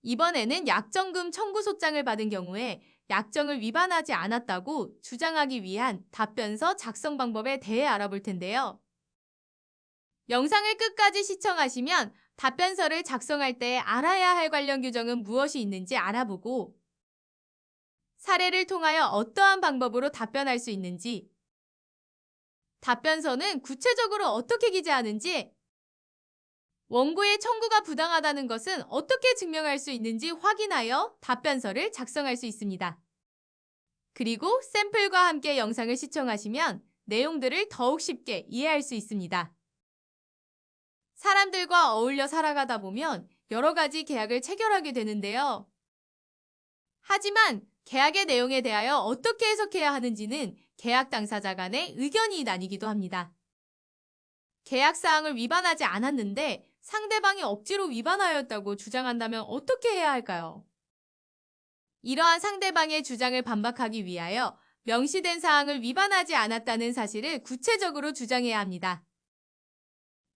이번에는 약정금 청구 소장을 받은 경우에 약정을 위반하지 않았다고 주장하기 위한 답변서 작성 방법에 대해 알아볼 텐데요. 영상을 끝까지 시청하시면 답변서를 작성할 때 알아야 할 관련 규정은 무엇이 있는지 알아보고 사례를 통하여 어떠한 방법으로 답변할 수 있는지, 답변서는 구체적으로 어떻게 기재하는지, 원고의 청구가 부당하다는 것은 어떻게 증명할 수 있는지 확인하여 답변서를 작성할 수 있습니다. 그리고 샘플과 함께 영상을 시청하시면 내용들을 더욱 쉽게 이해할 수 있습니다. 사람들과 어울려 살아가다 보면 여러 가지 계약을 체결하게 되는데요. 하지만 계약의 내용에 대하여 어떻게 해석해야 하는지는 계약 당사자 간의 의견이 나뉘기도 합니다. 계약 사항을 위반하지 않았는데 상대방이 억지로 위반하였다고 주장한다면 어떻게 해야 할까요? 이러한 상대방의 주장을 반박하기 위하여 명시된 사항을 위반하지 않았다는 사실을 구체적으로 주장해야 합니다.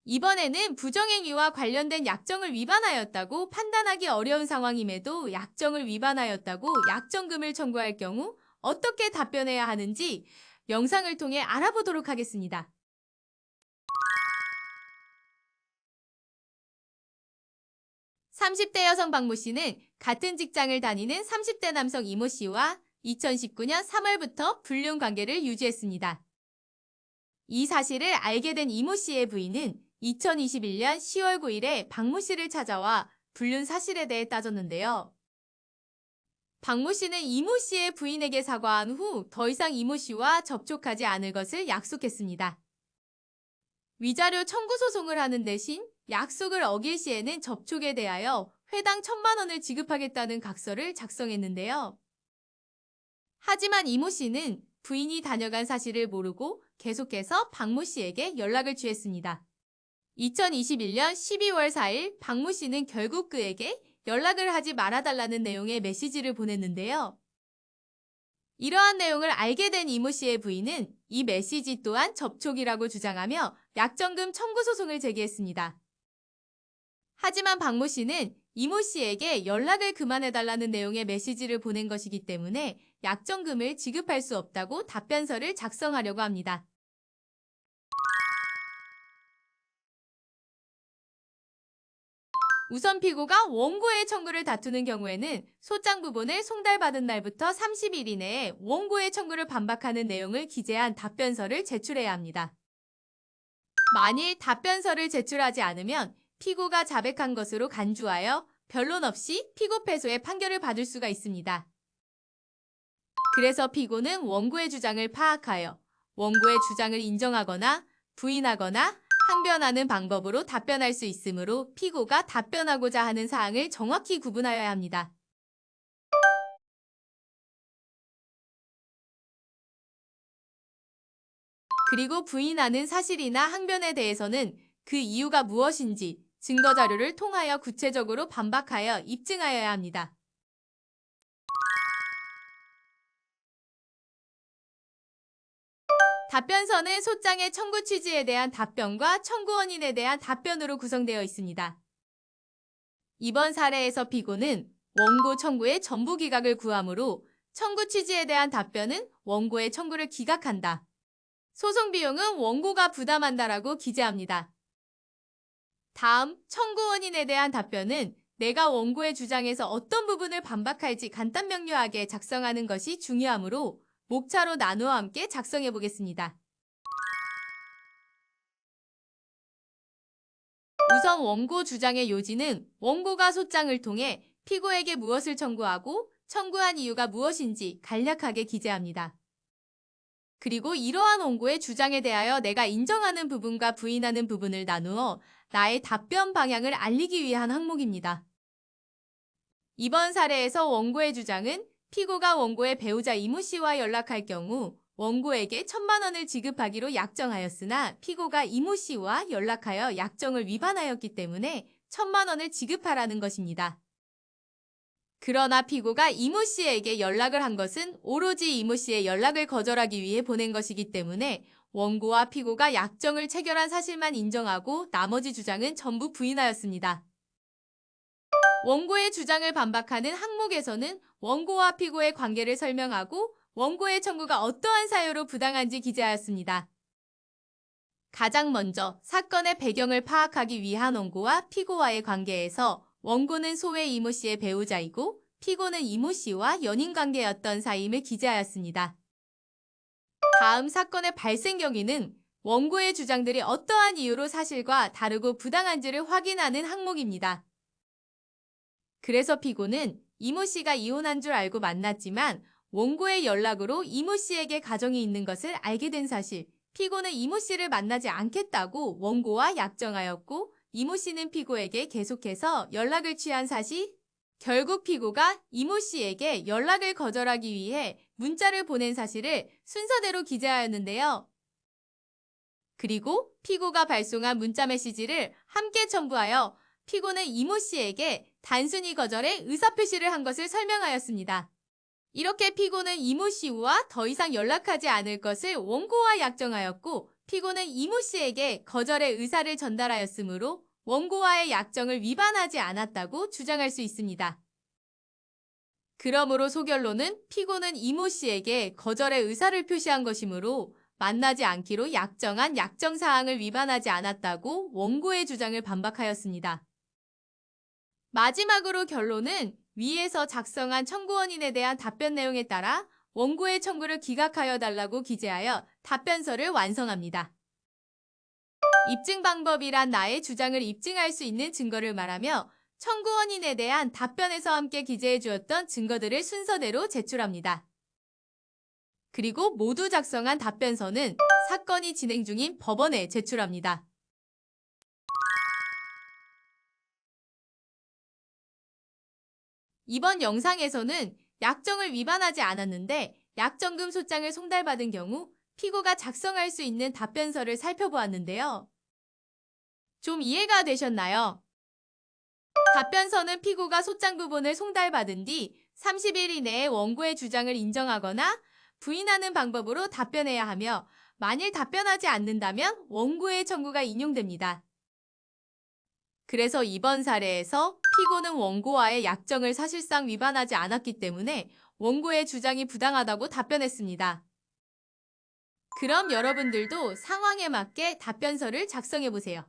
이번에는 부정행위와 관련된 약정을 위반하였다고 판단하기 어려운 상황임에도 약정을 위반하였다고 약정금을 청구할 경우 어떻게 답변해야 하는지 영상을 통해 알아보도록 하겠습니다. 30대 여성 박모 씨는 같은 직장을 다니는 30대 남성 이모 씨와 2019년 3월부터 불륜 관계를 유지했습니다. 이 사실을 알게 된 이모 씨의 부인은 2021년 10월 9일에 박모 씨를 찾아와 불륜 사실에 대해 따졌는데요. 박모 씨는 이모 씨의 부인에게 사과한 후 더 이상 이모 씨와 접촉하지 않을 것을 약속했습니다. 위자료 청구 소송을 하는 대신 약속을 어길 시에는 접촉에 대하여 회당 1,000만 원을 지급하겠다는 각서를 작성했는데요. 하지만 이모 씨는 부인이 다녀간 사실을 모르고 계속해서 박모 씨에게 연락을 취했습니다. 2021년 12월 4일 박모 씨는 결국 그에게 연락을 하지 말아달라는 내용의 메시지를 보냈는데요. 이러한 내용을 알게 된 이모 씨의 부인은 이 메시지 또한 접촉이라고 주장하며 약정금 청구 소송을 제기했습니다. 하지만 박모 씨는 이모 씨에게 연락을 그만해달라는 내용의 메시지를 보낸 것이기 때문에 약정금을 지급할 수 없다고 답변서를 작성하려고 합니다. 우선 피고가 원고의 청구를 다투는 경우에는 소장 부분을 송달받은 날부터 30일 이내에 원고의 청구를 반박하는 내용을 기재한 답변서를 제출해야 합니다. 만일 답변서를 제출하지 않으면 피고가 자백한 것으로 간주하여 변론 없이 피고 패소의 판결을 받을 수가 있습니다. 그래서 피고는 원고의 주장을 파악하여 원고의 주장을 인정하거나 부인하거나 항변하는 방법으로 답변할 수 있으므로 피고가 답변하고자 하는 사항을 정확히 구분하여야 합니다. 그리고 부인하는 사실이나 항변에 대해서는 그 이유가 무엇인지 증거자료를 통하여 구체적으로 반박하여 입증하여야 합니다. 답변서는 소장의 청구 취지에 대한 답변과 청구 원인에 대한 답변으로 구성되어 있습니다. 이번 사례에서 피고는 원고 청구의 전부 기각을 구하므로 청구 취지에 대한 답변은 원고의 청구를 기각한다. 소송 비용은 원고가 부담한다라고 기재합니다. 다음, 청구 원인에 대한 답변은 내가 원고의 주장에서 어떤 부분을 반박할지 간단 명료하게 작성하는 것이 중요하므로 목차로 나누어 함께 작성해 보겠습니다. 우선 원고 주장의 요지는 원고가 소장을 통해 피고에게 무엇을 청구하고 청구한 이유가 무엇인지 간략하게 기재합니다. 그리고 이러한 원고의 주장에 대하여 내가 인정하는 부분과 부인하는 부분을 나누어 나의 답변 방향을 알리기 위한 항목입니다. 이번 사례에서 원고의 주장은 피고가 원고의 배우자 이모 씨와 연락할 경우 원고에게 1,000만 원을 지급하기로 약정하였으나 피고가 이모 씨와 연락하여 약정을 위반하였기 때문에 1,000만 원을 지급하라는 것입니다. 그러나 피고가 이모 씨에게 연락을 한 것은 오로지 이모 씨의 연락을 거절하기 위해 보낸 것이기 때문에 원고와 피고가 약정을 체결한 사실만 인정하고 나머지 주장은 전부 부인하였습니다. 원고의 주장을 반박하는 항목에서는 원고와 피고의 관계를 설명하고 원고의 청구가 어떠한 사유로 부당한지 기재하였습니다. 가장 먼저 사건의 배경을 파악하기 위한 원고와 피고와의 관계에서 원고는 소외 이모 씨의 배우자이고 피고는 이모 씨와 연인 관계였던 사임을 기재하였습니다. 다음 사건의 발생 경위는 원고의 주장들이 어떠한 이유로 사실과 다르고 부당한지를 확인하는 항목입니다. 그래서 피고는 이모 씨가 이혼한 줄 알고 만났지만 원고의 연락으로 이모 씨에게 가정이 있는 것을 알게 된 사실, 피고는 이모 씨를 만나지 않겠다고 원고와 약정하였고 이모 씨는 피고에게 계속해서 연락을 취한 사실, 결국 피고가 이모 씨에게 연락을 거절하기 위해 문자를 보낸 사실을 순서대로 기재하였는데요. 그리고 피고가 발송한 문자 메시지를 함께 첨부하여 피고는 이모 씨에게 단순히 거절해 의사표시를 한 것을 설명하였습니다. 이렇게 피고는 이모 씨와 더 이상 연락하지 않을 것을 원고와 약정하였고 피고는 이모 씨에게 거절의 의사를 전달하였으므로 원고와의 약정을 위반하지 않았다고 주장할 수 있습니다. 그러므로 소결로는 피고는 이모 씨에게 거절의 의사를 표시한 것이므로 만나지 않기로 약정한 약정사항을 위반하지 않았다고 원고의 주장을 반박하였습니다. 마지막으로 결론은 위에서 작성한 청구원인에 대한 답변 내용에 따라 원고의 청구를 기각하여 달라고 기재하여 답변서를 완성합니다. 입증 방법이란 나의 주장을 입증할 수 있는 증거를 말하며 청구원인에 대한 답변에서 함께 기재해 주었던 증거들을 순서대로 제출합니다. 그리고 모두 작성한 답변서는 사건이 진행 중인 법원에 제출합니다. 이번 영상에서는 약정을 위반하지 않았는데 약정금 소장을 송달받은 경우 피고가 작성할 수 있는 답변서를 살펴보았는데요. 좀 이해가 되셨나요? 답변서는 피고가 소장 부분을 송달받은 뒤 30일 이내에 원고의 주장을 인정하거나 부인하는 방법으로 답변해야 하며 만일 답변하지 않는다면 원고의 청구가 인용됩니다. 그래서 이번 사례에서 피고는 원고와의 약정을 사실상 위반하지 않았기 때문에 원고의 주장이 부당하다고 답변했습니다. 그럼 여러분들도 상황에 맞게 답변서를 작성해보세요.